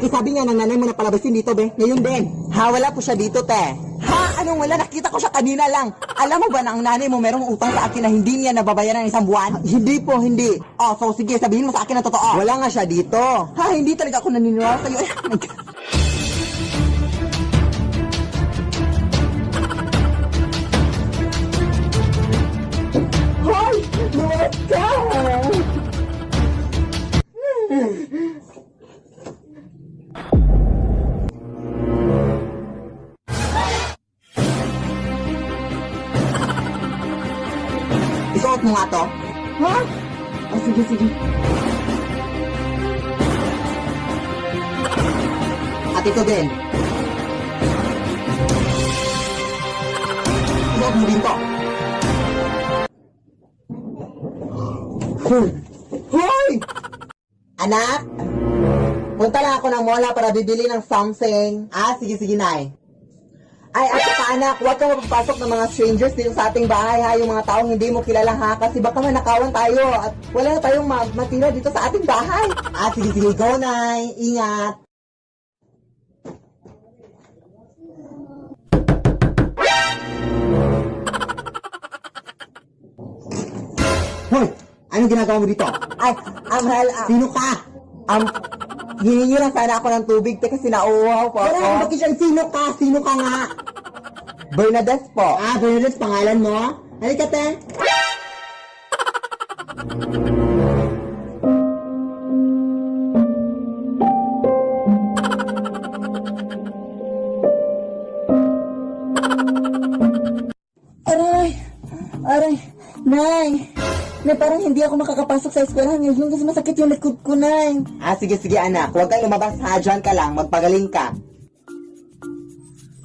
Pakisabi nga ng nanay mo na palabasin dito, be. Ngayon din. Ha, wala po siya dito, te. Ha? Anong wala? Nakita ko siya kanina lang. Alam mo ba na ang nanay mo merong utang sa akin na hindi niya nababayaran ng isang buwan? Hindi po, hindi. Oh, so sige, sabihin mo sa akin na totoo. Wala nga siya dito. Ha, hindi talaga ako naniniwala sa'yo. Hoy! Luwas ka! Isuot mo nga to? Ha? Oh, sige, sige. At ito din. Isuot mo din to. Hoy! Anak! Punta lang ako ng mola para bibili ng something. Ah, sige, sige, nay. Ay, at saka anak, huwag kang mapapasok ng mga strangers dito sa ating bahay ha, yung mga taong hindi mo kilala ha, kasi baka manakawan tayo at wala na tayong matira dito sa ating bahay. Ah, sige, sige, go, nay. Ingat. Hoy! Anong ginagawa mo dito? Ay, mahal, sino ka? Hihingi lang sana ako ng tubig, te, kasi nauuhaw po ako. Wala, bakit siyang sino ka? Sino ka nga? Bernadette po. Ah, Bernadette, pangalan mo? Halika, te. Aray! Aray! Nay! Na parang hindi ako makakapasok sa eskwelahan ngayon kasi masakit yung likod ko, Nay. Ah, sige, sige, anak. Huwag kang lumabas ha. Diyan ka lang. Magpagaling ka.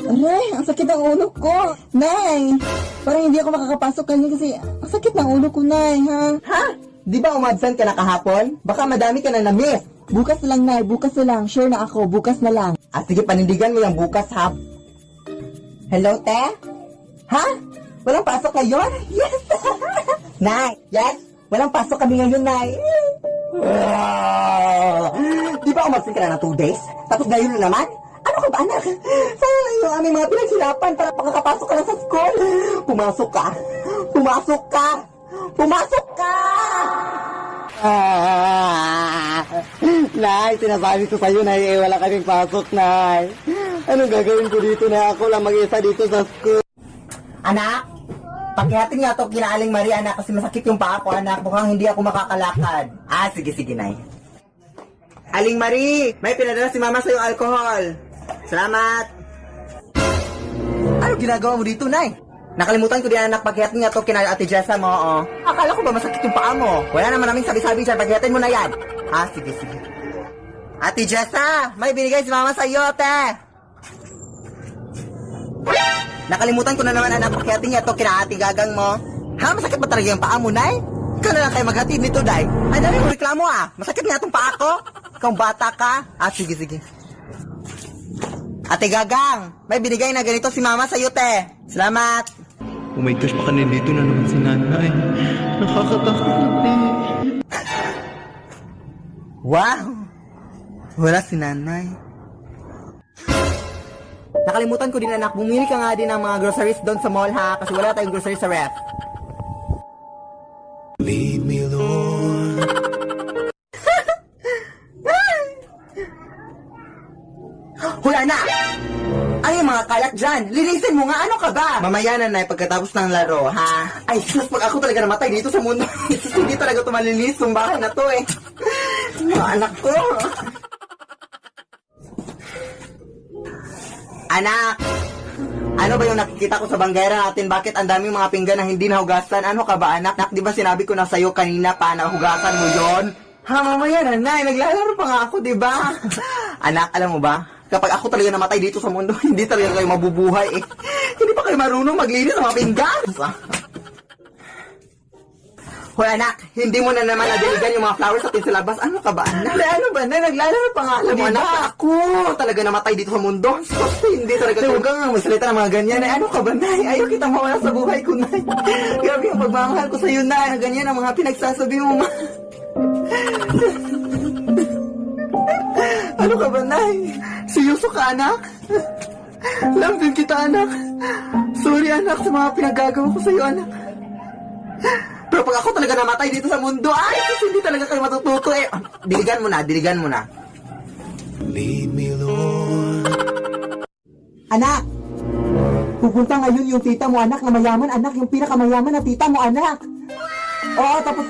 Aray, ang sakit ng ulo ko. Nay, parang hindi ako makakapasok ngayon kasi ang sakit ng ulo ko, Nay, ha? Ha? Di ba umabsent ka na kahapon? Baka madami ka na na-miss. Bukas lang, Nay. Bukas na lang. Sure na ako. Bukas na lang. Ah, sige, panindigan mo yung bukas, ha? Hello, te? Ha? Walang pasok ngayon? Yes! Nay, yes? Walang pasok kami ngayon, Nay. Di ba umasin ka na ng 2 days? Tapos ngayon na naman? Ano ka ba, anak? Sayang lang yung aming mga pinagsirapan para makakapasok ka na sa school. Pumasok ka. Pumasok ka. Pumasok ka! Nay, sinasabi ko sa'yo, Nay, wala kaming pasok, Nay. Anong gagawin ko dito na ako lang mag-isa dito sa school? Anak? Pakihatin nga to kina Aling Maria, anak, kasi masakit yung paa ko, anak. Mukhang hindi ako makakalakad. Ah, sige, sige, Nay. Aling Marie, may pinadala si Mama sa'yo alcohol. Salamat. Ano ginagawa mo dito, Nay? Nakalimutan ko din, anak, pakihatin nga to kina Ate Jessa mo, oh. Akala ko ba masakit yung paa mo? Wala naman naming sabi-sabi dyan, pakihatin mo na yan. Ah, sige, sige. Ate Jessa, may binigay si Mama sa'yo, te. Nakalimutan ko na naman, anak, pakihatin niya to kina Ate Gagang mo. Ha? Masakit ba talaga yung paa mo, Nay? Ikaw na lang kayo maghatid nito, Day. Ay, dami mo reklamo, ah. Masakit nga itong paa ko. Ikaw bata ka. Ah, sige, sige. Ate Gagang, may binigay na ganito si Mama sa'yo, te. Salamat. Oh my gosh, baka nandito na naman si nanay. Nakakatakot eh. Wow! Wala si nanay. Nakalimutan ko din, anak, bumili ka nga din ng mga groceries doon sa mall, ha? Kasi wala tayong groceries sa ref. Lead me, Lord. Hula na! Ay, mga kalat dyan! Linisin mo nga! Ano ka ba? Mamaya na, Nay, pagkatapos ng laro, ha? Ay, sus, pag ako talaga namatay dito sa mundo, hindi talaga ito malinis yung bahay na to, eh. Mga anak ko! Anak! Ano ba yung nakikita ko sa banggera natin? Bakit ang daming mga pinggan na hindi nahugasan? Ano ka ba, anak? Di ba sinabi ko na sa'yo kanina pa na hugasan mo yon? Ha, mamaya na, Nay. Naglalaro pa nga ako, di ba? Anak, alam mo ba? Kapag ako talaga namatay dito sa mundo, hindi talaga kayo mabubuhay, eh. Hindi pa kayo marunong maglinis ng mga pinggan. Hoy, anak, hindi mo na naman nadiligan yung mga flowers natin sa labas. Ano ka ba, anak? Ano ba, na? Naglalaro pa nga. Alam mo, anak, ako talaga namatay dito sa mundo. Sus, hindi talaga. Huwag kang magsalita ng mga ganyan. Ay, ano ka ba, Nay? Ayaw kitang mawala sa buhay ko, Nay. Grabe yung pagmamahal ko sa'yo, Nay. Na ganyan ang mga pinagsasabi mo, ma. Ano ka ba, Nay? Seryoso ka, anak? Love din kita, anak. Sorry, anak, sa mga pinagagawa ko sa'yo, anak. Pero pag ako talaga namatay dito sa mundo, ay, kasi hindi talaga kayo matututo eh. Diligan mo na. Lead me, Lord. Anak! Pupunta ngayon yung tita mo, anak, na mayaman, anak, yung pinakamayaman na tita mo, anak. Oo, tapos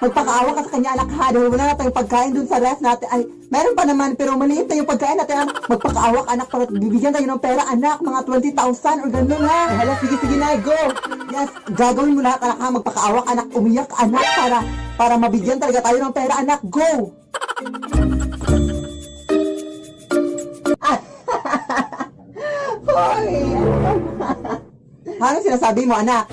magpakaawa ka sa kanya, anak, ha, dahil wala na tayong pagkain dun sa rest natin. Ay, meron pa naman, pero maliit na yung pagkain natin, anak. Magpakaawa ka, anak, para bibigyan tayo ng pera, anak, mga 20,000 or gano'n, ha. Hala, sige na, go. Yes, gagawin mo lahat, anak, ha, magpakaawa ka, anak, umiyak, anak, para mabigyan talaga tayo ng pera, anak, go. Hoy! Ano sinasabi mo, anak?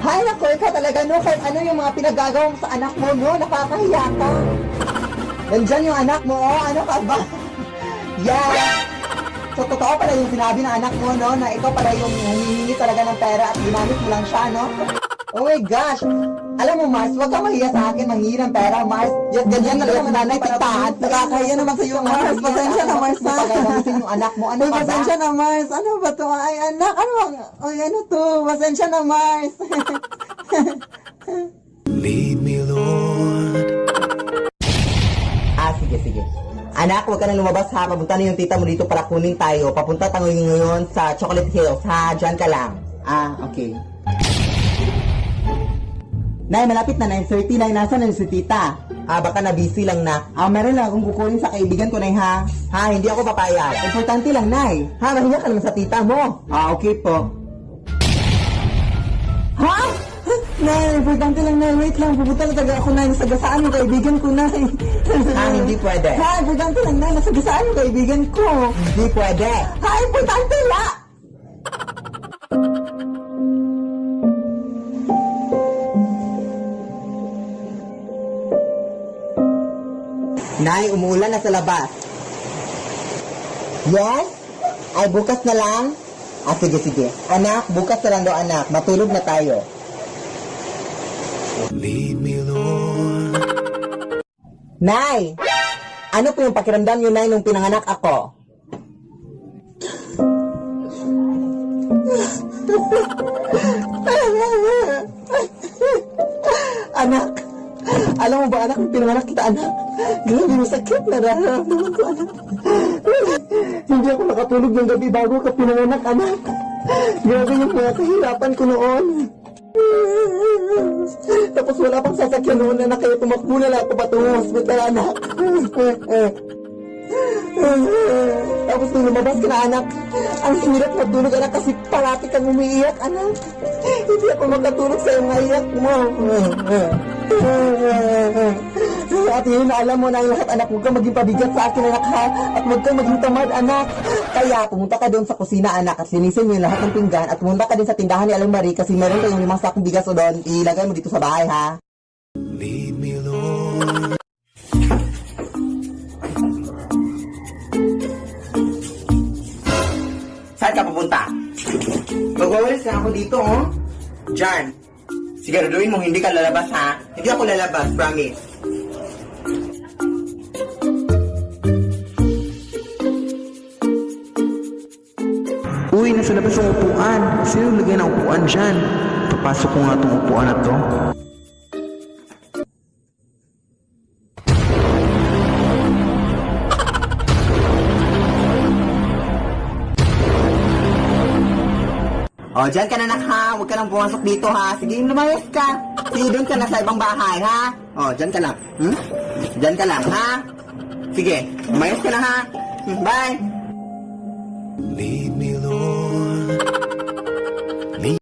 Hay, naku, ikaw talaga, no? Kahit ano yung mga pinagagawa mo sa anak mo, no? Nakakahiya ka. Nandyan yung anak mo, oh. Ano ka ba? Yeah! So, totoo pala yung sinabi ng anak mo, no? Na ikaw pala yung humihingi talaga ng pera at ginamit mo lang siya, no? Oh my gosh! Alam mo, Mars, huwag kang mahiya sa akin, manghingi ng pera, Mars. Yes, ganyan talaga sa nanay, tiktahan. Nakakahiya naman sa'yo, Mars. Pasensya na, Mars, ha? Pagkakamitin yung anak mo, ano ka ba? Pasensya na, Mars. Ano ba to? Ay, anak, ano to? Pasensya na, Mars. Lead me, Lord. Sige. Anak, huwag ka na lumabas, ha? Papunta na yung tita mo dito para kunin tayo. Papunta tayo ngayon sa Chocolate Hills, ha? Diyan ka lang. Okay. Nay, malapit na 9:30 na. Nasaan na si tita? Baka na busy lang na. Meron lang akong kukunin sa kaibigan ko, Nay, ha? Hindi ako papayag. Importante lang, Nay. Mahiya ka naman sa tita mo. Okay po. Ha? Nay, importante lang, Nay. Wait lang. Pupunta na talaga ako, Nay. Nasagasaan yung kaibigan ko, Nay. Hindi pwede. Importante lang, Nay. Nasagasaan yung kaibigan ko. Hindi pwede. Importante lang. Nay, umuulan na sa labas. Yes? Ay, bukas na lang? Sige. Anak, bukas na lang daw, anak. Matulog na tayo. Lead me, Lord. Nay! Ano po yung pakiramdam niyo, Nay, nung pinanganak ako? Anak! Alam mo ba, anak, kung pinanganak kita, anak? Grabe mo sakit na nararamdaman ko, anak. Hindi ako nakatulog ng gabi bago ka pinanganak, anak. Grabe yung mga kahirapan ko noon. Tapos wala pang sasakyan noon, anak, kaya tumakbo na lang ako patungo hospital, anak. Tapos nung lumabas ka na, anak, ang hirap matulog, anak, kasi parati kang umiiyak, anak. Hindi ako makatulog sa iyong iyak mo. At yun, alam mo na yung lahat, anak, huwag kang maging pabigat sa akin, anak, ha? At huwag kang maging tamad, anak. Kaya, pumunta ka doon sa kusina, anak, at linisin mo yung lahat ng pinggan, at pumunta ka din sa tindahan ni Aling Marie, kasi meron kayong 5 sakong bigas o doon, ilagay mo dito sa bahay, ha? Lead me, Lord. Saan ka pupunta? Magwawalis na ako dito, oh. Diyan. Siguraduhin mo hindi ka lalabas, ha? Hindi ako lalabas, promise. Uy, nasa labas ang upuan. Sino lagyan ng upuan dyan? Papasok ko nga itong upuan na to. Dyan ka na, anak, ha? Huwag ka nang pumasok dito, ha? Sige, lumayas ka. Sige, doon ka na sa ibang bahay, ha? Dyan ka lang. Dyan ka lang, ha? Sige, lumayas ka na, ha? Bye! Lead me,